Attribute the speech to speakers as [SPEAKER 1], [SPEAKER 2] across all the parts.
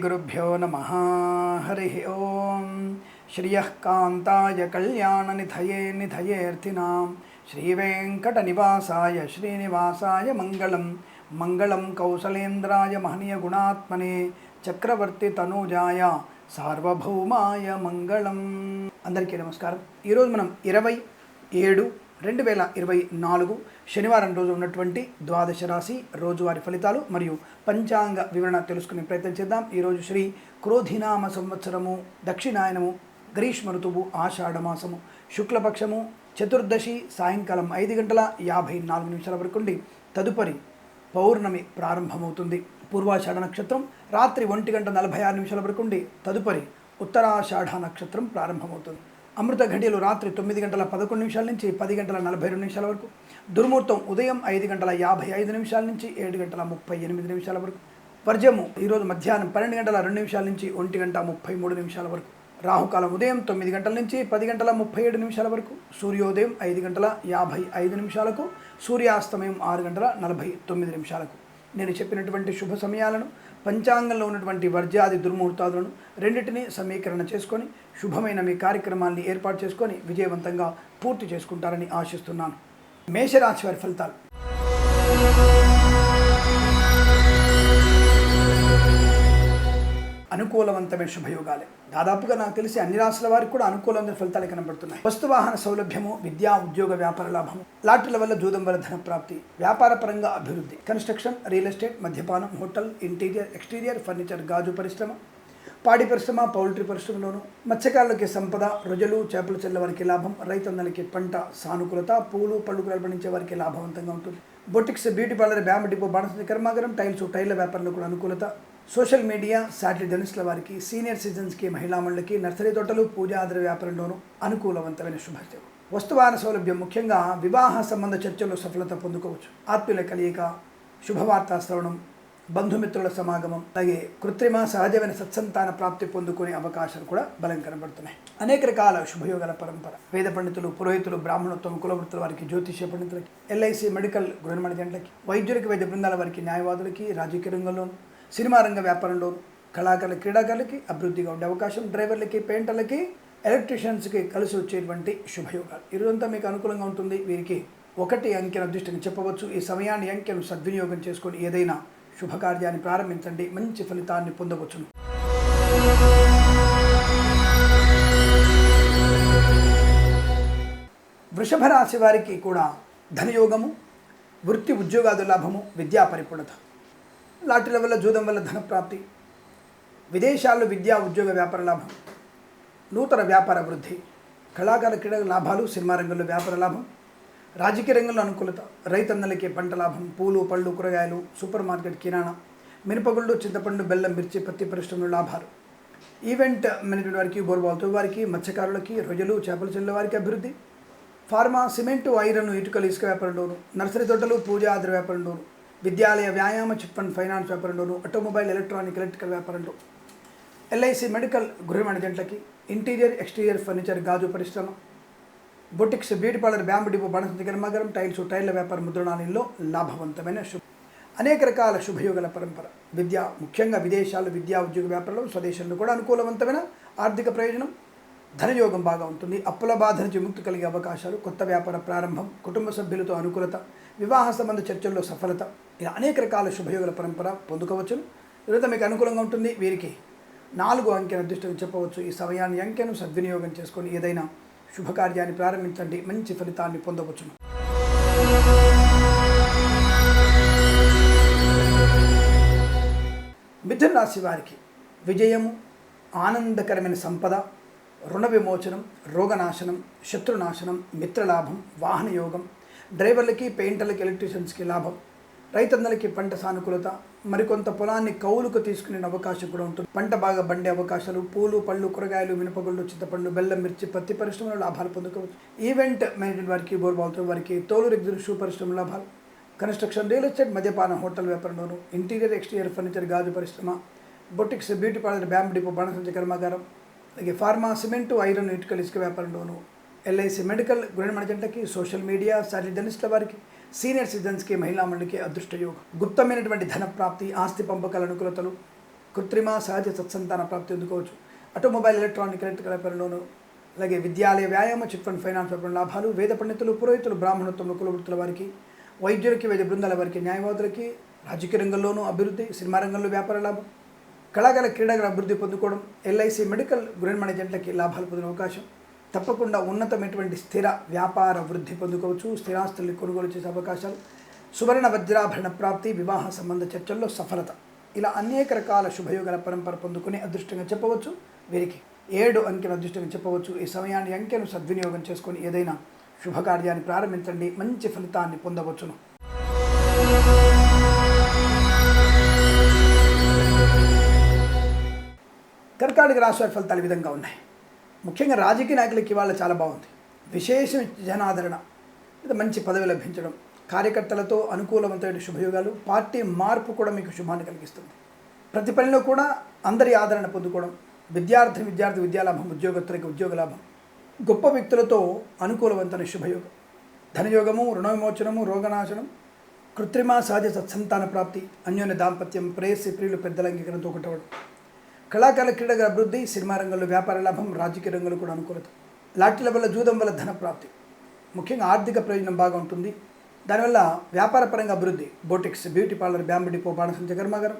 [SPEAKER 1] श्रीगुरुभ्यो नमः। हरि ओं। श्रियः कान्ताय कल्याणनिधये निधयेऽर्थिनां श्रीवेङ्कटनिवासाय श्रीनिवासाय मंगलं कौसलेन्द्राय महनीयगुणात्मने चक्रवर्ती तनूजाय सार्वभौमाय मंगళం। అందరికీ నమస్కారం। ఈరోజు మనం 27/2024 శనివారం రోజు ఉన్నటువంటి ద్వాదశ రాశి రోజువారీ ఫలితాలు మరియు పంచాంగ వివరణ తెలుసుకునే ప్రయత్నం చేద్దాం। ఈరోజు శ్రీ క్రోధినామ సంవత్సరము, దక్షిణాయనము, గ్రీష్మ ఋతువు, ఆషాఢ మాసము, శుక్లపక్షము, చతుర్దశి సాయంకాలం 5:54 వరకు ఉండి తదుపరి పౌర్ణమి ప్రారంభమవుతుంది। పూర్వాషాఢ నక్షత్రం రాత్రి 1:46 వరకు ఉండి తదుపరి ఉత్తరాషాఢ నక్షత్రం ప్రారంభమవుతుంది। అమృత ఘడియలు రాత్రి 9:11 నుంచి 10:42 వరకు, దుర్ముహూర్తం ఉదయం 5:55 నుంచి 7:38 వరకు, వర్జము ఈరోజు మధ్యాహ్నం 12:02 నుంచి 1:33 వరకు, రాహుకాలం ఉదయం 9 గంటల నుంచి 10:37 వరకు, సూర్యోదయం 5:55 సూర్యాస్తమయం 6:49. నేను చెప్పినటువంటి శుభ సమయాలను, పంచాంగంలో ఉన్నటువంటి వర్జాది దుర్ముహూర్తాలను రెండింటినీ సమీకరణ చేసుకొని శుభమైన మీ కార్యక్రమాన్ని ఏర్పాటు చేసుకొని విజయవంతంగా పూర్తి చేసుకుంటారని ఆశిస్తున్నాను। మేషరాశి వారి ఫలితాలు। అనుకూలవంతమైన శుభయోగాలే। దాదాపుగా నాకు తెలిసి అన్ని రాశుల వారికి కూడా అనుకూలమైన ఫలితాలు కనబడుతున్నాయి। వస్తువాహన సౌలభ్యము, విద్యా ఉద్యోగ వ్యాపార లాభము, లాటరీల వల్ల జూదం వల్ల ధన ప్రాప్తి, వ్యాపార పరంగా అభివృద్ధి, కన్స్ట్రక్షన్, రియల్ ఎస్టేట్, మద్యపానం, హోటల్, ఇంటీరియర్, ఎక్స్టీరియర్, ఫర్నిచర్, గాజు పరిశ్రమ, పాడి పరిశ్రమ, పౌల్ట్రీ పరిశ్రమలోను, మత్స్యకారులకి సంపద, రొజలు, చేపలు చెల్ల వారికి లాభం, రైతన్నలకి పంట సానుకూలత, పూలు పళ్ళు పండించే వారికి లాభవంతంగా ఉంటుంది। Boutiques, beauty parlour, bamboo depot, బాణసంచి కర్మాగారం, టైల వ్యాపారంలో కూడా అనుకూలత। సోషల్ మీడియా, శాటిలైట్ జర్నలిస్టుల వారికి, సీనియర్ సిటిజన్స్కి, మహిళా మండలికి, నర్సరీ తోటలు, పూజా ఆధార వ్యాపారంలోనూ అనుకూలవంతమైన శుభార్తలు। వస్తువాహన సౌలభ్యం, ముఖ్యంగా వివాహ సంబంధ చర్చల్లో సఫలత పొందుకోవచ్చు। ఆత్మీయుల కలయిక, శుభవార్తా శ్రవణం, బంధుమిత్రుల సమాగమం, అలాగే కృత్రిమ సహజమైన సత్సంతాన ప్రాప్తి పొందుకునే అవకాశాలు కూడా బలం కనబడుతున్నాయి। అనేక రకాల శుభయోగాల పరంపర, వేద పండితులు, పురోహితులు, బ్రాహ్మణోత్తమ కులవృత్తుల వారికి, జ్యోతిష్య పండితులకి, ఎల్ఐసి మెడికల్ గృహనిర్మాణ జంటలకి, వైద్యులకి, వైద్య బృందాల వారికి, న్యాయవాదులకి, రాజకీయ రంగంలోను, సినిమా రంగ వ్యాపారంలోను, కళాకారుల, క్రీడాకారులకి అభివృద్ధిగా ఉండే అవకాశం, డ్రైవర్లకి, పెయింటర్లకి, ఎలక్ట్రీషియన్స్కి కలిసి వచ్చేటువంటి శుభయోగాలు। ఈరోజంతా మీకు అనుకూలంగా ఉంటుంది। వీరికి 1 అంకెను అదృష్టంగా చెప్పవచ్చు। ఈ సమయాన్ని అంకెను సద్వినియోగం చేసుకొని ఏదైనా శుభకార్యాన్ని ప్రారంభించండి, మంచి ఫలితాన్ని పొందవచ్చును। వృషభ రాశి వారికి కూడా ధనయోగము, వృత్తి ఉద్యోగాది లాభము, విద్యా పరిపూర్ణత, లాటరీల వల్ల జూదం వల్ల ధన ప్రాప్తి, విదేశాల్లో విద్యా ఉద్యోగ వ్యాపార లాభం, నూతన వ్యాపార వృద్ధి, కళాకార క్రీడా లాభాలు, సినిమా రంగంలో వ్యాపార లాభం, రాజకీయ రంగంలో అనుకూలత, రైతన్నలకి పంట లాభం, పూలు పళ్ళు కూరగాయలు, సూపర్ మార్కెట్ కిరాణా, మినపగుళ్ళు, చింతపండు, బెల్లం, మిర్చి, పత్తి పరిశ్రమలో లాభాలు, ఈవెంట్ మేనేజ్మెంట్ వారికి, బోర్బాల్తో వారికి, మత్స్యకారులకి, రొయ్యలు, చేపలు చెల్లె వారికి అభివృద్ధి, ఫార్మా, సిమెంటు, ఐరన్, ఇటుకలు, ఇసుక వ్యాపారంలోను, నర్సరీ తోటలు, పూజా ఆధార వ్యాపారంలోను, విద్యాలయ, వ్యాయామ, చిట్ ఫండ్, ఫైనాన్స్ వ్యాపారంలోను, ఆటోమొబైల్, ఎలక్ట్రానిక్, ఎలక్ట్రికల్ వ్యాపారంలో, ఎల్ఐసి మెడికల్ గృహనిర్మాణ జంటలకి, ఇంటీరియర్, ఎక్స్టీరియర్, ఫర్నిచర్, గాజు పరిశ్రమ, boutiques, beauty parlour, bamboo depot, బాణసంచి కర్మాగారం, టైర్ల వ్యాపారం, ముద్రణాలయంలో లాభవంతమైన అనేక రకాల శుభయోగాల పరంపర, విద్య, ముఖ్యంగా విదేశాలు విద్యా ఉద్యోగ వ్యాపారంలో, స్వదేశంలో కూడా అనుకూలవంతమైన ఆర్థిక ప్రయోజనం, ధనయోగం బాగా ఉంటుంది। అప్పుల బాధ నుంచి ముక్తి కలిగే అవకాశాలు, కొత్త వ్యాపార ప్రారంభం, కుటుంబ సభ్యులతో అనుకూలత, వివాహ సంబంధ చర్చల్లో సఫలత, ఇలా అనేక రకాల శుభయోగాల పరంపర పొందుకోవచ్చును। ఈరోజు మీకు అనుకూలంగా ఉంటుంది। వీరికి 4 అంకెను అదృష్టంగా చెప్పవచ్చు। ఈ సమయాన్ని అంకెను సద్వినియోగం చేసుకొని ఏదైనా శుభకార్యాన్ని ప్రారంభించండి, మంచి ఫలితాన్ని పొందవచ్చును। మిథున రాశి వారికి విజయము, ఆనందకరమైన సంపద, రుణ విమోచనం, రోగనాశనం, శత్రునాశనం, మిత్రలాభం, వాహన యోగం, డ్రైవర్లకి, పెయింటర్లకి, ఎలక్ట్రీషియన్స్కి లాభం, రైతన్నలకి పంట సానుకూలత, మరికొంత పొలాన్ని కౌలుకు తీసుకునే అవకాశం కూడా ఉంటుంది। పంట బాగా బండే అవకాశాలు, పూలు పళ్ళు కూరగాయలు, మినపగుళ్ళు, చింతపండు, బెల్లం, మిర్చి, పత్తి పరిశ్రమలో లాభాలు పొందుకోవచ్చు। ఈవెంట్ మేనేజ్మెంట్ వారికి, బోర్బాల్తో వారికి, తోలు రెగ్జర్ షూ పరిశ్రమ లాభాలు, కన్స్ట్రక్షన్, రియల్ ఎస్టేట్, మద్యపానం, హోటల్ వ్యాపారంలోను, ఇంటీరియర్, ఎక్స్టీరియర్, ఫర్నిచర్, గాజు పరిశ్రమ, boutiques, beauty parlour, bamboo depot, బాణసంచి కర్మాగారం, అలాగే ఫార్మా, సిమెంటు, ఐరన్, ఇటుకలు, ఇసుక వ్యాపారంలోను, ఎల్ఐసి మెడికల్ గృహనిర్మాణ జంటకి, సోషల్ మీడియా, శాటిలైట్ జర్నలిస్టుల వారికి, సీనియర్ సిటిజన్స్కి, మహిళా మండలికి అదృష్టయోగం, గుప్తమైనటువంటి ధన ప్రాప్తి, ఆస్తి పంపకాల అనుకూలతలు, కృత్రిమ సహజ సత్సంతాన ప్రాప్తి అందుకోవచ్చు. ఆటోమొబైల్ ఎలక్ట్రానిక్ ఎలక్ట్రికల్ వ్యాపారంలోను, అలాగే విద్యాలయ వ్యాయామ చిట్ ఫండ్ ఫైనాన్స్ వ్యాపారం లాభాలు, వేద పండితులు పురోహితులు బ్రాహ్మణోత్తములు కులవృత్తుల వారికి, వైద్యులకి వైద్య బృందాల వారికి, న్యాయవాదులకి రాజకీయ రంగంలోనూ అభివృద్ధి, సినిమా రంగంలో వ్యాపార లాభం, కళాకారుల క్రీడాగల అభివృద్ధి పొందుకోవడం, ఎల్ఐసి మెడికల్ గృహ ఏజెంట్లకి లాభాలు పొందిన అవకాశం, తప్పకుండా ఉన్నతమైనటువంటి స్థిర వ్యాపార వృద్ధి పొందుకోవచ్చు. స్థిరాస్తుల్ని కొనుగోలు చేసే అవకాశాలు, సువర్ణ వజ్రాభరణ ప్రాప్తి, వివాహ సంబంధ చర్చల్లో సఫలత, ఇలా అనేక రకాల శుభయోగాల పరంపర పొందుకుని అదృష్టంగా చెప్పవచ్చు. వీరికి 7 అంకెను అదృష్టంగా చెప్పవచ్చు. ఈ సమయాన్ని అంకెను సద్వినియోగం చేసుకొని ఏదైనా శుభకార్యాన్ని ప్రారంభించండి, మంచి ఫలితాన్ని పొందవచ్చును. కర్కాటక రాశి వారి ఫలితాలు ఈ విధంగా ఉన్నాయి. ముఖ్యంగా రాజకీయ నాయకులకి ఇవాళ చాలా బాగుంది. విశేష జనాదరణ, ఇది మంచి పదవి లభించడం, కార్యకర్తలతో అనుకూలవంతమైన శుభయోగాలు, పార్టీ మార్పు కూడా మీకు శుభాన్ని కలిగిస్తుంది. ప్రతి పనిలో కూడా అందరి ఆదరణ పొందుకోవడం, విద్యార్థి విద్యాలాభం, ఉద్యోగస్తులకి ఉద్యోగ లాభం, గొప్ప వ్యక్తులతో అనుకూలవంతమైన శుభయోగం, ధనయోగము, రుణ విమోచనము, రోగనాశనం, కృత్రిమ సహజ సత్సంతాన ప్రాప్తి, అన్యోన్య దాంపత్యం, ప్రేయసి ప్రియులు పెద్దల అంగీకరణతో ఒకటవడం, కళాకారుల క్రీడగా అభివృద్ధి, సినిమా రంగంలో వ్యాపార లాభం, రాజకీయ రంగంలో కూడా అనుకూలత, లాటరీల వల్ల జూదం వల్ల ధన ప్రాప్తి, ముఖ్యంగా ఆర్థిక ప్రయోజనం బాగా ఉంటుంది. దానివల్ల వ్యాపారపరంగా అభివృద్ధి, boutiques, beauty parlour, bamboo depot, బాణసంచ కర్మాగారం,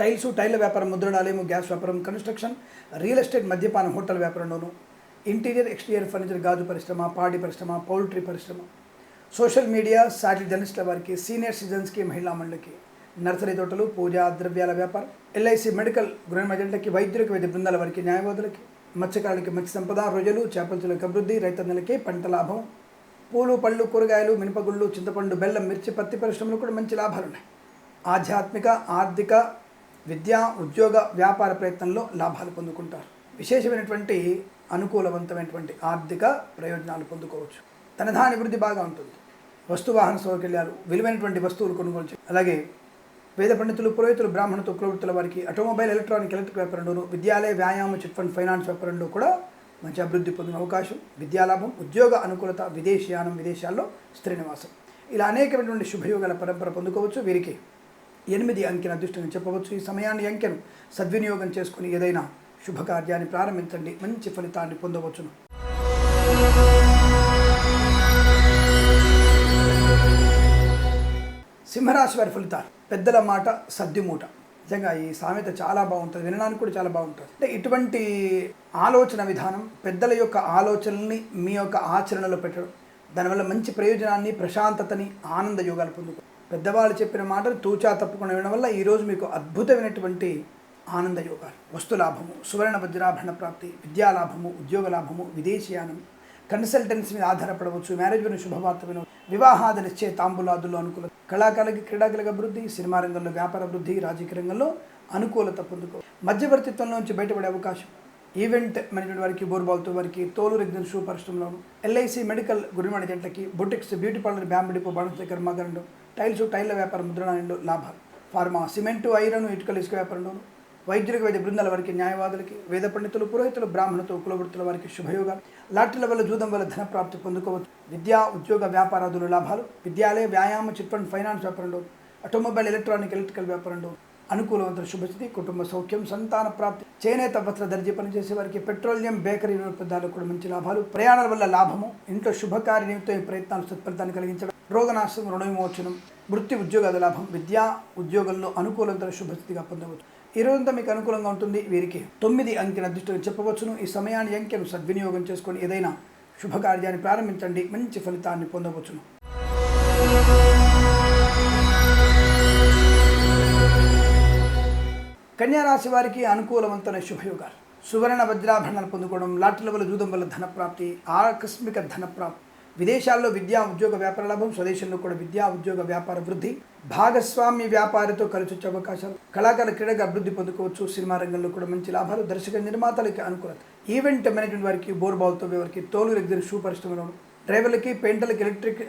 [SPEAKER 1] టైల వ్యాపారం, ముద్రణాలయము, గ్యాస్ వ్యాపారం, కన్స్ట్రక్షన్, రియల్ ఎస్టేట్, మద్యపానం, హోటల్ వ్యాపారంలోను, ఇంటీరియర్ ఎక్స్టీరియర్ ఫర్నిచర్, గాజు పరిశ్రమ, పాడి పరిశ్రమ, పౌల్ట్రీ పరిశ్రమ, సోషల్ మీడియా, సాటిలైట్ జర్నలిస్టుల వారికి, సీనియర్ సిటిజన్స్కి, మహిళా మండలికి, నర్సరీ తోటలు, పూజా ద్రవ్యాల వ్యాపారం, ఎల్ఐసి మెడికల్ గృహ ఏజెంట్లకి, వైద్యులకి వైద్య బృందాల వారికి, న్యాయవాదులకి, మత్స్యకారులకి మత్స్య సంపద, రొయ్యలు, చేపలకి అభివృద్ధి, రైతన్నలకి పంట లాభం, పూలు పళ్ళు కూరగాయలు, మినపగుళ్ళు, చింతపండు, బెల్లం, మిర్చి, పత్తి పరిశ్రమలు కూడా మంచి లాభాలు ఉన్నాయి. ఆధ్యాత్మిక, ఆర్థిక, విద్యా, ఉద్యోగ, వ్యాపార ప్రయత్నంలో లాభాలు పొందుకుంటారు. విశేషమైనటువంటి అనుకూలవంతమైనటువంటి ఆర్థిక ప్రయోజనాలు పొందుకోవచ్చు. ధనధాన్య బాగా ఉంటుంది. వస్తువాహన సౌకర్యాలు, విలువైనటువంటి వస్తువులు కొనుగోలు చేయాలి. అలాగే వేద పండితులు, పురోహితులు, బ్రాహ్మణతో కులవృత్తుల వారికి, ఆటోమొబైల్ ఎలక్ట్రానిక్ వ్యాపారంలోను, విద్యాలయ వ్యాయామ చిట్ ఫండ్ ఫైనాన్స్ వ్యాపారంలో కూడా మంచి అభివృద్ధి పొందిన అవకాశం, విద్యాలాభం, ఉద్యోగ అనుకూలత, విదేశీయానం, విదేశాల్లో స్త్రీ నివాసం, ఇలా అనేకమైనటువంటి శుభయోగాల పరంపర పొందుకోవచ్చు. వీరికి 8 అంకెను అదృష్టంగా చెప్పవచ్చు. ఈ సమయాన్ని అంకెను సద్వినియోగం చేసుకుని ఏదైనా శుభకార్యాన్ని ప్రారంభించండి, మంచి ఫలితాన్ని పొందవచ్చును. సింహరాశి వారి ఫలితాలు. పెద్దల మాట సద్దిమూట. నిజంగా ఈ సామెత చాలా బాగుంటుంది, వినడానికి కూడా చాలా బాగుంటుంది. అంటే ఇటువంటి ఆలోచన విధానం, పెద్దల యొక్క ఆలోచనల్ని మీ యొక్క ఆచరణలో పెట్టడం, దానివల్ల మంచి ప్రయోజనాన్ని, ప్రశాంతతని, ఆనంద యోగాలు పొందుకో. పెద్దవాళ్ళు చెప్పిన మాటలు తూచా తప్పకుండా వినడం వల్ల ఈరోజు మీకు అద్భుతమైనటువంటి ఆనంద యోగాలు, వస్తులాభము, సువర్ణ వజ్రాభరణ ప్రాప్తి, విద్యాలాభము, ఉద్యోగ లాభము, విదేశీయానం, కన్సల్టెన్సీ మీద ఆధారపడవచ్చు, మ్యారేజ్ విన శుభవార్త విన, వివాహాద నిశ్చయ తాంబూలాదుల్లో అనుకూలత, కళాకారులకి క్రీడాకులకు అభివృద్ధి, సినిమా రంగంలో వ్యాపార అభివృద్ధి, రాజకీయ రంగంలో అనుకూలత పొందుకో. మధ్యవర్తిత్వం నుంచి బయటపడే అవకాశం, ఈవెంట్ మేనేజ్మెంట్ వారికి, బోర్బాల్తో వారికి, తోలు రెగ్జిన్ షూ పరిశ్రమలోను, ఎల్ఐసి మెడికల్ గృహ ఏజెంట్లకి, boutiques, beauty parlour, bamboo depot, బాణసంచ కర్మాగారంలో, టైల వ్యాపారం, ముద్రణాలయంలో లాభాలు, ఫార్మా, సిమెంటు, ఐరన్, ఇటుకల ఇసుక వ్యాపారంలోను, వైద్యులకు వైద్య బృందాల వారికి, న్యాయవాదులకి, వేద పండితులు, పురోహితులు, బ్రాహ్మణతో కులవృత్తుల వారికి శుభయోగాలు, లాటరీల వల్ల జూదం వల్ల ధన ప్రాప్తి పొందుకోవచ్చు. విద్యా, ఉద్యోగ, వ్యాపారాదులు లాభాలు, విద్యాలయ వ్యాయామ చిట్ ఫండ్ ఫైనాన్స్ వ్యాపారంలో, ఆటోమొబైల్ ఎలక్ట్రికల్ వ్యాపారంలో అనుకూలవంతుల శుభస్థితి, కుటుంబ సౌఖ్యం, సంతాన ప్రాప్తి, చేనేత వస్త్ర దర్జీ పనిచేసే వారికి, పెట్రోలియం, బేకరీ పదార్థాలకు కూడా మంచి లాభాలు, ప్రయాణాల వల్ల లాభము, ఇంట్లో శుభకార్య నిమిత్తం ఈ ప్రయత్నాలు సత్ఫలితాన్ని కలిగించడం, రోగనాశనం, రుణ విమోచనం, వృత్తి ఉద్యోగాల లాభం, విద్యా ఉద్యోగంలో అనుకూలవంతుల శుభస్థితిగా పొందవచ్చు. ఈ రోజంతా మీకు అనుకూలంగా ఉంటుంది. వీరికి 9 అంకెను అదృష్టంగా చెప్పవచ్చును. ఈ సమయాన్ని అంకెను సద్వినియోగం చేసుకొని ఏదైనా శుభకార్యాన్ని ప్రారంభించండి, మంచి ఫలితాన్ని పొందవచ్చును. కన్యారాశి వారికి అనుకూలవంతమైన శుభయోగాలు, సువర్ణ వజ్రాభరణాలు పొందుకోవడం, లాటరీల వల్ల జూదం వల్ల ధన ప్రాప్తి, ఆకస్మిక ధన ప్రాప్తి, విదేశాల్లో విద్యా ఉద్యోగ వ్యాపార లాభం, స్వదేశంలో కూడా విద్యా ఉద్యోగ వ్యాపార వృద్ధి, భాగస్వామ్య వ్యాపారితో కలిసి వచ్చే అవకాశాలు, కళాకారుల క్రీడగా అభివృద్ధి పొందుకోవచ్చు. సినిమా రంగంలో కూడా మంచి లాభాలు, దర్శక నిర్మాతలకి అనుకూలత, ఈవెంట్ మేనేజ్మెంట్ వారికి, బోర్బాల్తో వారికి, తోలు రెగ్జిన్ షూ పరిశ్రమలోను, డ్రైవర్లకి, పెయింటర్లకి,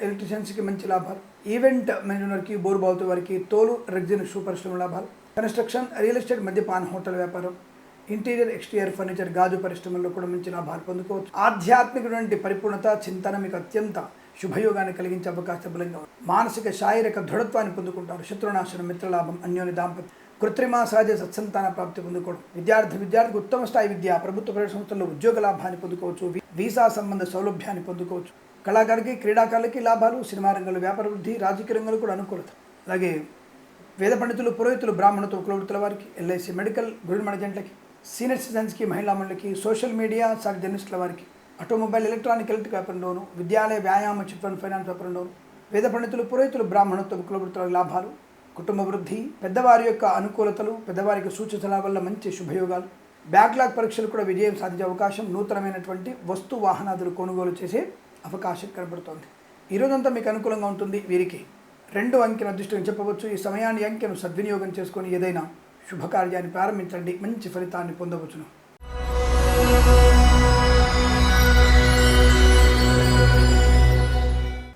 [SPEAKER 1] ఎలక్ట్రీషియన్స్కి మంచి లాభాలు, ఈవెంట్ మేనేజ్మెంట్ వారికి, బోర్బాల్తో వారికి, తోలు రెగ్జిన్ షూ పరిశ్రమ లాభాలు, కన్స్ట్రక్షన్, రియల్ ఎస్టేట్, మద్యపాన, హోటల్ వ్యాపారం, ఇంటీరియర్ ఎక్స్టీరియర్ ఫర్నిచర్, గాజు పరిశ్రమల్లో కూడా మంచి లాభాలు పొందుకోవచ్చు. ఆధ్యాత్మికటువంటి పరిపూర్ణత, చింతన మీకు అత్యంత శుభయోగాన్ని కలిగించే అవకాశం బలంగా, మానసిక శారీరక దృఢత్వాన్ని పొందుకుంటారు. శత్రునాశనం, మిత్రలాభం, అన్యోన్య దాంపత్యం, కృత్రిమ సహజ సత్సంతాన ప్రాప్తి పొందుకోవడం, విద్యార్థికి ఉత్తమ స్థాయి విద్య, ప్రభుత్వ ప్రైవేట్ సంస్థల్లో ఉద్యోగ లాభాన్ని పొందుకోవచ్చు, వీసా సంబంధ సౌలభ్యాన్ని పొందుకోవచ్చు, కళాకారులకి క్రీడాకారులకి లాభాలు, సినిమా రంగంలో వ్యాపార వృద్ధి, రాజకీయ రంగంలో కూడా అనుకూలత. అలాగే వేద పండితులు, పురోహితులు, బ్రాహ్మణత్వ కులవృత్తుల వారికి, ఎల్ఐసి మెడికల్, గృహ మేనేజెంట్లకి, సీనియర్ సిటిజన్స్కి, మహిళా మండలికి, సోషల్ మీడియా సాగు జర్నలిస్టుల వారికి, ఆటోమొబైల్, ఎలక్ట్రిక్ వ్యాపారంలోను, విద్యాలయ, వ్యాయామ, చిట్ ఫండ్ ఫైనాన్స్ వ్యాపారంలోను, వేద పండితులు, పురోహితులు, బ్రాహ్మణత్వ కులవృత్తుల లాభాలు, కుటుంబ వృద్ధి, పెద్దవారి యొక్క అనుకూలతలు, పెద్దవారికి సూచనల వల్ల మంచి శుభయోగాలు, బ్యాక్లాగ్ పరీక్షలు కూడా విజయం సాధించే అవకాశం, నూతనమైనటువంటి వస్తు వాహనాదులు కొనుగోలు చేసే అవకాశం కనబడుతోంది. ఈరోజంతా మీకు అనుకూలంగా ఉంటుంది. వీరికి 2 అంకెను అదృష్టంగా చెప్పవచ్చు. ఈ సమయాన్ని అంకెను సద్వినియోగం చేసుకొని ఏదైనా శుభకార్యాన్ని ప్రారంభించండి, మంచి ఫలితాన్ని పొందవచ్చును.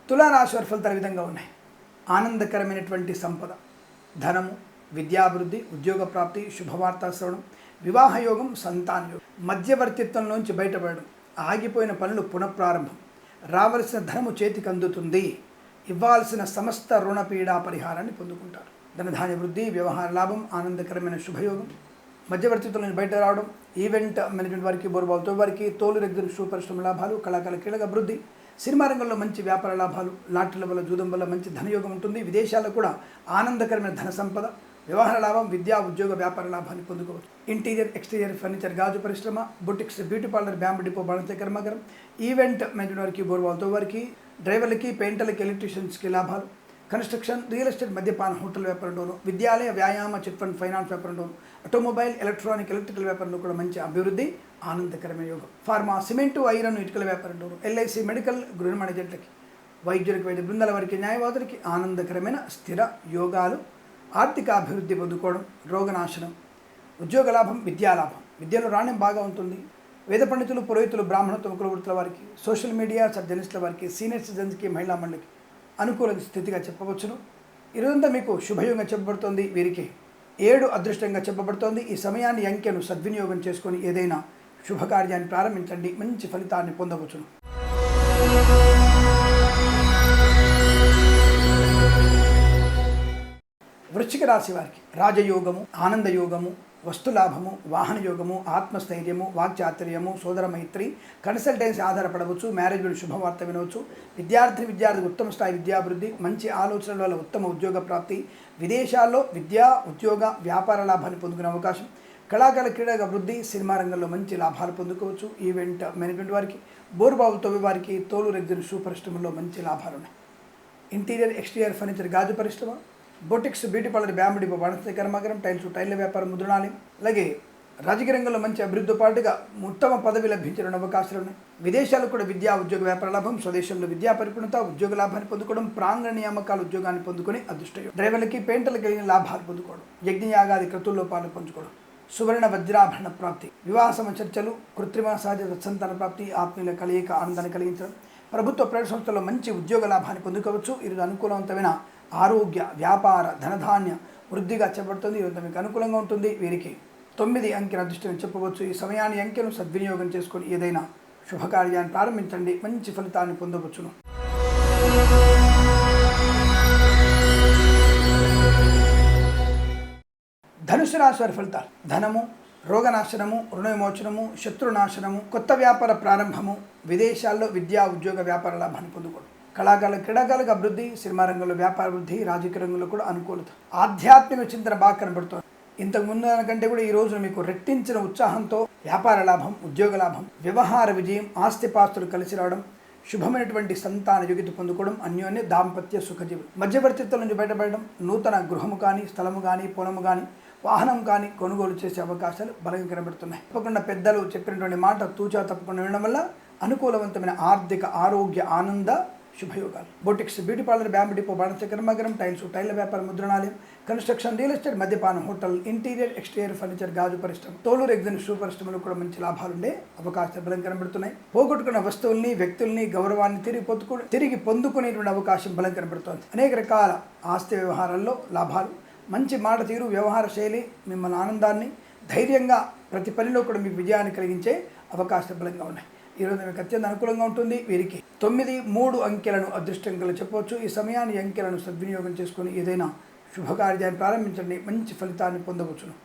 [SPEAKER 1] తులారాశి వారి ఫలితాలు ఈ విధంగా ఉన్నాయి. ఆనందకరమైనటువంటి సంపద, ధనము, విద్యాభివృద్ధి, ఉద్యోగ ప్రాప్తి, శుభవార్తా శ్రవణం, వివాహ యోగం, సంతాన యోగం, మధ్యవర్తిత్వంలోంచి బయటపడడం, ఆగిపోయిన పనులు పునఃప్రారంభం, రావలసిన ధనము చేతికి అందుతుంది, ఇవ్వాల్సిన సమస్త రుణపీడా పరిహారాన్ని పొందుకుంటారు. ధనధాన్య వృద్ధి, వ్యవహార లాభం, ఆనందకరమైన శుభయోగం, మధ్యవర్తిత్వం నుంచి బయట రావడం, ఈవెంట్ మేనేజ్మెంట్ వారికి, బోర్బాల్తో వారికి, తోలు రెగ్జర్ షూ పరిశ్రమ లాభాలు, కళాకారుల క్రీడల అభివృద్ధి, సినిమా రంగంలో మంచి వ్యాపార లాభాలు, లాటరీల వల్ల, జూదం వల్ల మంచి ధనయోగం ఉంటుంది. విదేశాల్లో కూడా ఆనందకరమైన ధన సంపద, వ్యవహార లాభం, విద్యా, ఉద్యోగ, వ్యాపార లాభాన్ని పొందుకోవచ్చు. ఇంటీరియర్, ఎక్స్టీరియర్ ఫర్నిచర్, గాజు పరిశ్రమ, boutiques, beauty parlour, bamboo depot, బాణస కర్మాగారం, ఈవెంట్ మేనేజ్మెంట్ వారికి, బోర్బాల్తో వారికి, డ్రైవర్లకి, పెయింటర్లకి, ఎలక్ట్రీషియన్స్కి లాభాలు, కన్స్ట్రక్షన్, రియల్ ఎస్టేట్, మద్యపాన, హోటల్ వ్యాపారంలోను, విద్యాలయ, వ్యాయామ, చిట్ ఫండ్ ఫైనాన్స్ వ్యాపారంలోను, ఆటోమొబైల్, ఎలక్ట్రికల్ వ్యాపారంలో కూడా మంచి అభివృద్ధి, ఆనందకరమైన యోగం. ఫార్మా, సిమెంటు, ఐరన్, ఇటుకల వ్యాపారంలోను, ఎల్ఐసి మెడికల్, గృహ మేనేజెంట్లకి, వైద్యులకి, వైద్య బృందాల వారికి, న్యాయవాదులకి ఆనందకరమైన స్థిర యోగాలు, ఆర్థిక అభివృద్ధి పొందుకోవడం, రోగనాశనం, ఉద్యోగ లాభం, విద్యాలాభం, విద్యలో రాణ్యం బాగా ఉంటుంది. వేద పండితులు, పురోహితులు, బ్రాహ్మణత్వ కులవృత్తుల వారికి, సోషల్ మీడియా జర్నలిస్టుల వారికి, సీనియర్ సిటిజన్స్కి, మహిళా మండలికి అనుకూల స్థితిగా చెప్పవచ్చును. ఈరోజంతా మీకు శుభయోగంగా చెప్పబడుతోంది. వీరికి 7 అదృష్టంగా చెప్పబడుతోంది. ఈ సమయాన్ని అంకెను సద్వినియోగం చేసుకొని ఏదైనా శుభకార్యాన్ని ప్రారంభించండి, మంచి ఫలితాన్ని పొందవచ్చును. వృశ్చిక రాశి వారికి రాజయోగము, ఆనందయోగము, వస్తులాభము, వాహన యోగము, ఆత్మస్థైర్యము, వాక్చాతుర్యము, సోదర మైత్రి, కన్సల్టెన్సీ ఆధారపడవచ్చు, మ్యారేజ్ వల్ల శుభవార్త వినవచ్చు, విద్యార్థి ఉత్తమ స్థాయి విద్యాభివృద్ధి, మంచి ఆలోచనల వల్ల ఉత్తమ ఉద్యోగ ప్రాప్తి, విదేశాల్లో విద్యా, ఉద్యోగ, వ్యాపార లాభాన్ని పొందుకునే అవకాశం, కళాకారుల క్రీడల అభివృద్ధి, సినిమా రంగంలో మంచి లాభాలు పొందుకోవచ్చు. ఈవెంట్ మేనేజ్మెంట్ వారికి, బోరుబావులు తవ్వే వారికి, తోలు రెగ్జర్ షూ పరిశ్రమలో మంచి లాభాలు ఉన్నాయి. ఇంటీరియర్, ఎక్స్టీరియర్ ఫర్నిచర్, గాజు పరిశ్రమ, boutiques, beauty parlour, bamboo depot, బాణస కర్మాగారం, టైల్ల వ్యాపారం, ముద్రణాలయం, అలాగే రాజకీయ రంగంలో మంచి అభివృద్ధి పాటుగా ఉత్తమ పదవి లభించడం అవకాశాలు ఉన్నాయి. విదేశాలకు కూడా విద్యా, ఉద్యోగ, వ్యాపార లాభం, స్వదేశంలో విద్యా పరిపూర్ణత, ఉద్యోగ లాభాన్ని పొందుకోవడం, ప్రాంగణ నియామకాలు, ఉద్యోగాన్ని పొందుకొని అదృష్టం. డ్రైవర్లకి, పెయింటర్లకు కలిగిన లాభాలు పొందుకోవడం, యజ్ఞయాగాది క్రతుల్లో పాలు పంచుకోవడం, సువర్ణ వజ్రాభరణ ప్రాప్తి, వివాహ చర్చలు, కృత్రిమ సహజ సంతాన ప్రాప్తి, ఆత్మీయుల కలయిక, ఆనందాన్ని కలిగించడం, ప్రభుత్వ ప్రైవేట్ సంస్థల్లో మంచి ఉద్యోగ లాభాన్ని పొందుకోవచ్చు. ఈరోజు అనుకూలవంతమైన ఆరోగ్య, వ్యాపార, ధనధాన్య వృద్ధిగా చెప్పబడుతుంది. ఈరోజు మీకు అనుకూలంగా ఉంటుంది. వీరికి 9 అంకెను అదృష్టం చెప్పవచ్చు. ఈ సమయాన్ని అంకెను సద్వినియోగం చేసుకొని ఏదైనా శుభకార్యాన్ని ప్రారంభించండి, మంచి ఫలితాన్ని పొందవచ్చును. ధనుసు రాశి వారి ఫలితాలు: ధనము, రోగనాశనము, రుణ విమోచనము, శత్రునాశనము, కొత్త వ్యాపార ప్రారంభము, విదేశాల్లో విద్యా, ఉద్యోగ, వ్యాపార లాభాన్ని పొందుకోవడం, కళాకారుల క్రీడాకారులకు అభివృద్ధి, సినిమా రంగంలో వ్యాపార అభివృద్ధి, రాజకీయ రంగంలో కూడా అనుకూలత, ఆధ్యాత్మిక చింతన బాగా కనబడుతుంది. ఇంతకు ముందు కంటే కూడా ఈ రోజున మీకు రెట్టించిన ఉత్సాహంతో వ్యాపార లాభం, ఉద్యోగ లాభం, వ్యవహార విజయం, ఆస్తిపాస్తులు కలిసి రావడం, శుభమైనటువంటి సంతాన యోగ్యత పొందుకోవడం, అన్యోన్య దాంపత్య సుఖజీవులు, మధ్యవర్తిత్వం నుంచి బయటపడడం, నూతన గృహము కానీ, స్థలము కానీ, పొలము కానీ, వాహనం కానీ కొనుగోలు చేసే అవకాశాలు బలంగా కనబడుతున్నాయి. తప్పకుండా పెద్దలు చెప్పినటువంటి మాట తూచా తప్పకుండా వినడం వల్ల అనుకూలవంతమైన ఆర్థిక, ఆరోగ్య, ఆనంద శుభయోగాలు. Boutiques, beauty parlour, bamboo depot, బాణస కర్మాగారం, టైల్ల వ్యాపారం, ముద్రణాలయం, కన్స్ట్రక్షన్, రియల్ ఎస్టేట్, మద్యపానం, హోటల్, ఇంటీరియర్, ఎక్స్టీరియర్ ఫర్నిచర్, గాజు పరిశ్రమ, తోలు రెగ్జర్ షూ పరిశ్రమలో కూడా మంచి లాభాలుండే అవకాశాలు బలంగా కనబడుతున్నాయి. పోగొట్టుకున్న వస్తువుల్ని, వ్యక్తుల్ని, గౌరవాన్ని తిరిగి పొందుకునేటువంటి అవకాశం బలంగా కనబడుతోంది. అనేక రకాల ఆస్తి వ్యవహారాల్లో లాభాలు, మంచి మాట తీరు, వ్యవహార శైలి మిమ్మల్ని ఆనందాన్ని, ధైర్యంగా ప్రతి పనిలో కూడా మీకు విజయాన్ని కలిగించే అవకాశాలు బలంగా ఉన్నాయి. ఈరోజు మీకు అత్యంత అనుకూలంగా ఉంటుంది. వీరికి 9, 3 అంకెలను అదృష్టంగా చెప్పవచ్చు. ఈ సమయాన్ని అంకెలను సద్వినియోగం చేసుకొని ఏదైనా శుభకార్యాన్ని ప్రారంభించండి, మంచి ఫలితాన్ని పొందవచ్చును.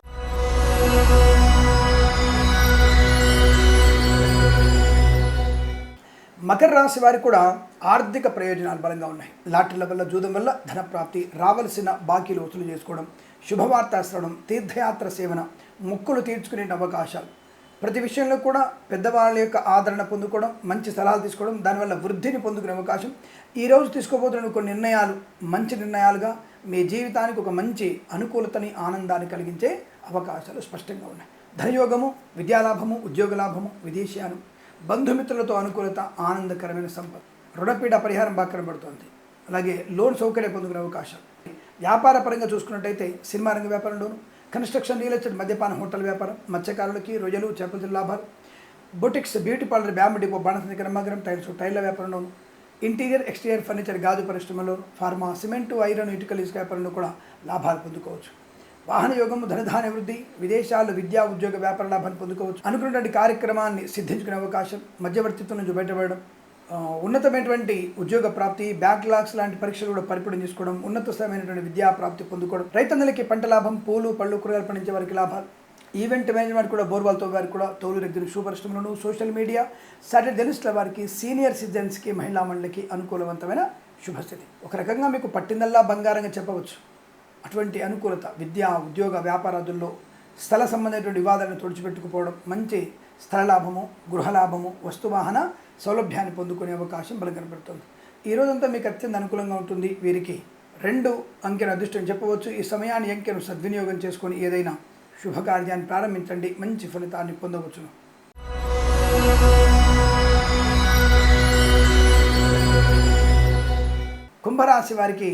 [SPEAKER 1] మకర రాశి వారికి కూడా ఆర్థిక ప్రయోజనాలు బలంగా ఉన్నాయి. లాటరీల వల్ల, జూదం వల్ల ధనప్రాప్తి, రావలసిన బాకీలు వసూలు చేసుకోవడం, శుభవార్త శ్రవణం, తీర్థయాత్ర సేవన, మొక్కులు తీర్చుకునే అవకాశాలు, ప్రతి విషయంలో కూడా పెద్దవాళ్ళ యొక్క ఆదరణ పొందుకోవడం, మంచి సలహాలు తీసుకోవడం, దానివల్ల వృద్ధిని పొందుకునే అవకాశం. ఈరోజు తీసుకోబోతున్న కొన్ని నిర్ణయాలు మంచి నిర్ణయాలుగా మీ జీవితానికి ఒక మంచి అనుకూలతని, ఆనందాన్ని కలిగించే అవకాశాలు స్పష్టంగా ఉన్నాయి. ధనయోగము, విద్యాలాభము, ఉద్యోగ లాభము, విదేశీయానం, బంధుమిత్రులతో అనుకూలత, ఆనందకరమైన సంపద, రుణపీడ పరిహారం బాగా కనబడుతోంది. అలాగే లోన్ సౌకర్యం పొందుకునే అవకాశం. వ్యాపార పరంగా చూసుకున్నట్టయితే సినిమా రంగ వ్యాపారంలోను, కన్స్ట్రక్షన్, రియల్ ఎస్టేట్, మద్యపాన, హోటల్ వ్యాపారం, మత్స్యకారులకి రొయ్యలు చేపల లాభాలు, boutiques, beauty parlour, bamboo depot, బాణసంచి కర్మాగారం, టైర్ల వ్యాపారంలోను, ఇంటీరియర్ ఎక్స్టీరియర్ ఫర్నిచర్, గాజు పరిశ్రమలోను, ఫార్మా, సిమెంటు, ఐరన్, ఇటుకల ఇసుక వ్యాపారంలో కూడా లాభాలు పొందుకోవచ్చు. వాహన యోగము, ధనధాన్య వృద్ధి, విదేశాల్లో విద్యా ఉద్యోగ వ్యాపార లాభాన్ని పొందుకోవచ్చు. అనుకున్నటువంటి కార్యక్రమాన్ని సిద్ధించుకునే అవకాశం, మధ్యవర్తిత్వం నుంచి బయటపడడం, ఉన్నతమైనటువంటి ఉద్యోగ ప్రాప్తి, బ్యాక్లాగ్స్ లాంటి పరీక్షలు కూడా పరిపూర్ణం చేసుకోవడం, ఉన్నత స్థాయిమైనటువంటి విద్యా ప్రాప్తి పొందుకోవడం, రైతన్నలకి పంట లాభం, పూలు పళ్ళు కూరగాయలు పండించే వారికి లాభాలు, ఈవెంట్ మేనేజ్మెంట్ కూడా, బోర్వాల్తో వారికి కూడా, తోలు రెగ్గిన షూ పరిశ్రమలను, సోషల్ మీడియా, సాటిలైట్ జర్నలిస్టుల వారికి, సీనియర్ సిటిజన్స్కి, మహిళా మండలికి అనుకూలవంతమైన శుభస్థితి. ఒక రకంగా మీకు పట్టిందల్లా బంగారంగా చెప్పవచ్చు. అటువంటి అనుకూలత విద్యా ఉద్యోగ వ్యాపారాదుల్లో స్థల సంబంధమైనటువంటి వివాదాలను తుడిచిపెట్టుకుపోవడం, మంచి స్థల లాభము, గృహలాభము, వస్తువాహన సౌలభ్యాన్ని పొందుకునే అవకాశం బలం కనబడుతుంది. ఈ రోజంతా మీకు అత్యంత అనుకూలంగా ఉంటుంది. వీరికి 2 అంకెను అదృష్టం చెప్పవచ్చు. ఈ సమయాన్ని అంకెను సద్వినియోగం చేసుకొని ఏదైనా శుభకార్యాన్ని ప్రారంభించండి, మంచి ఫలితాన్ని పొందవచ్చును. కుంభరాశి వారికి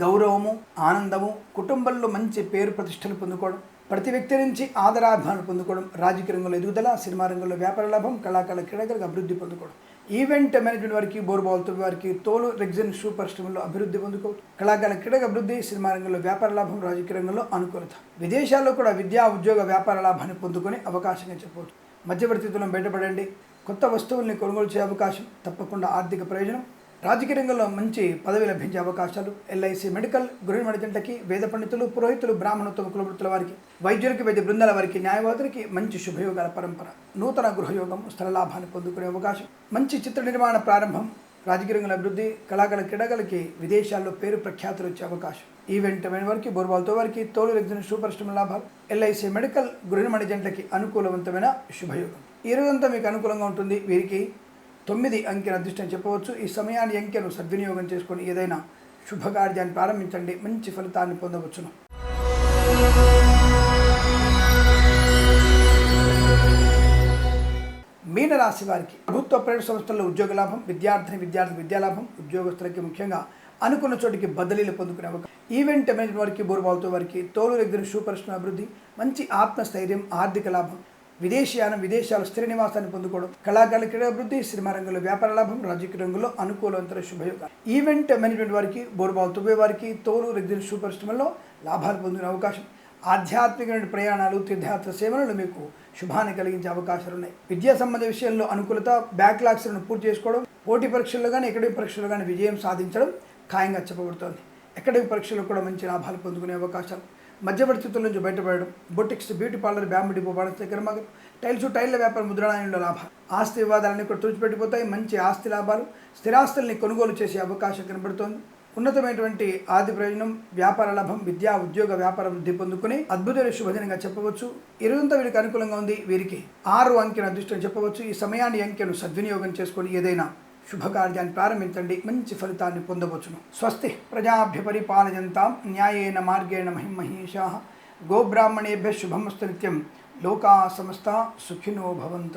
[SPEAKER 1] గౌరవము, ఆనందము, కుటుంబంలో మంచి పేరు ప్రతిష్టలు పొందుకోవడం, ప్రతి వ్యక్తి నుంచి ఆదరాభిమానాలు పొందుకోవడం, రాజకీయ రంగంలో ఎదుగుదల, సినిమా రంగంలో వ్యాపార లాభం, కళాకారుల క్రీడాకారులకు అభివృద్ధి పొందుకోవడం, ఈవెంట్ మేనేజ్మెంట్ వారికి, బోర్బాల్తో వారికి, తోలు రెగ్జిన్ షూ పరిశ్రమలో అభివృద్ధి పొందుకోవడం, కళాకారుల క్రీడకు అభివృద్ధి, సినిమా రంగంలో వ్యాపార లాభం, రాజకీయ రంగంలో అనుకూలత, విదేశాల్లో కూడా విద్యా ఉద్యోగ వ్యాపార లాభాన్ని పొందుకునే అవకాశంగా చెప్పవచ్చు. మధ్యవర్తిత్వం బయటపడండి, కొత్త వస్తువుల్ని కొనుగోలు చేసే అవకాశం, తప్పకుండా ఆర్థిక ప్రయోజనం, రాజకీయ రంగంలో మంచి పదవి లభించే అవకాశాలు, ఎల్ఐసి, మెడికల్, గృహ మడిజంటకి, వేద పండితులు, పురోహితులు, బ్రాహ్మణోత్తమ కులవృత్తుల వారికి, వైద్యులకి, వైద్య బృందాల వారికి, న్యాయవాదులకి మంచి శుభయోగాల పరంపర, నూతన గృహయోగం, స్థల లాభాన్ని పొందుకునే అవకాశం, మంచి చిత్ర నిర్మాణ ప్రారంభం, రాజకీయ రంగంలో అభివృద్ధి, కళాకారుల క్రీడాకారులకి విదేశాల్లో పేరు ప్రఖ్యాతులు వచ్చే అవకాశం, ఈవెంట్ అయిన వారికి, బోర్బాల్తో వారికి, తోలు రెగ్జిన్ షూ పరిశ్రమ లాభాలు, ఎల్ఐసి, మెడికల్, గృహ మడిజంటకి అనుకూలవంతమైన శుభయోగం. ఈ రోజంతా మీకు అనుకూలంగా ఉంటుంది. వీరికి 9 అంకెను అదృష్టం చెప్పవచ్చు. ఈ సమయాన్ని అంకెను సద్వినియోగం చేసుకొని ఏదైనా శుభకార్యాన్ని ప్రారంభించండి, మంచి ఫలితాన్ని పొందవచ్చును. మీనరాశి వారికి ప్రభుత్వ ప్రైవేట్ సంస్థల్లో ఉద్యోగ లాభం, విద్యార్థి విద్యాలాభం, ఉద్యోగస్తులకి ముఖ్యంగా అనుకున్న చోటికి బదిలీలు పొందుకునే అవకాశం, ఈవెంట్ మేనేజ్మెంట్ వారికి, బోర్బాల్తో వారికి, తోలు రెగ్జిన్ షూ పరిశ్రమ అభివృద్ధి, మంచి ఆత్మస్థైర్యం, ఆర్థిక లాభం, విదేశీయానం, విదేశాలు స్థిర నివాసాన్ని పొందుకోవడం, కళాకారుల క్రీడా అభివృద్ధి, సినిమా రంగంలో వ్యాపార లాభం, రాజకీయ రంగంలో అనుకూలవంతర శుభయోగాలు, ఈవెంట్ మేనేజ్మెంట్ వారికి, బోర్బాల్ తుబ్బే వారికి, తోలు రెగ్జిన్ షూ పరిశ్రమల్లో లాభాలు పొందుకునే అవకాశం, ఆధ్యాత్మికమైన ప్రయాణాలు, తీర్థయాత్ర సేవలు మీకు శుభాన్ని కలిగించే అవకాశాలు ఉన్నాయి. విద్యా సంబంధ విషయంలో అనుకూలత, బ్యాక్లాగ్స్లను పూర్తి చేసుకోవడం, పోటీ పరీక్షల్లో కానీ అకాడమిక్ పరీక్షల్లో కానీ విజయం సాధించడం ఖాయంగా చెప్పబడుతోంది. అకాడమిక్ పరీక్షల్లో కూడా మంచి లాభాలు పొందుకునే అవకాశాలు, మధ్యవర్తిత్వం నుంచి బయటపడడం, boutiques, beauty parlour, bamboo depot, బాణసంచి కర్మాగారం, టైర్ల వ్యాపారం, ముద్రణాలయంలో లాభాలు, ఆస్తి వివాదాలన్నీ కూడా తుడిచిపెట్టిపోతాయి. మంచి ఆస్తి లాభాలు, స్థిరాస్తుల్ని కొనుగోలు చేసే అవకాశం కనబడుతోంది. ఉన్నతమైనటువంటి ఆది ప్రయోజనం, వ్యాపార లాభం, విద్యా ఉద్యోగ వ్యాపార వృద్ధి పొందుకుని అద్భుతమైన శుభదినంగా చెప్పవచ్చు. ఈ రోజంతా వీరికి అనుకూలంగా ఉంది. వీరికి 6 అంకెను అదృష్టం చెప్పవచ్చు. ఈ సమయాన్ని అంకెను సద్వినియోగం చేసుకొని ఏదైనా శుభకార్యాన్ని ప్రారంభించండి, మంచి ఫలితాన్ని పొందవచ్చును. స్వస్తి ప్రజాభ్య పరిపాలయంతాం న్యాయేన మార్గేణ మహిమహేషాః. గోబ్రాహ్మణేభ్యః శుభమస్తు నిత్యం. లోకా సమస్తా సుఖినో భవంతు.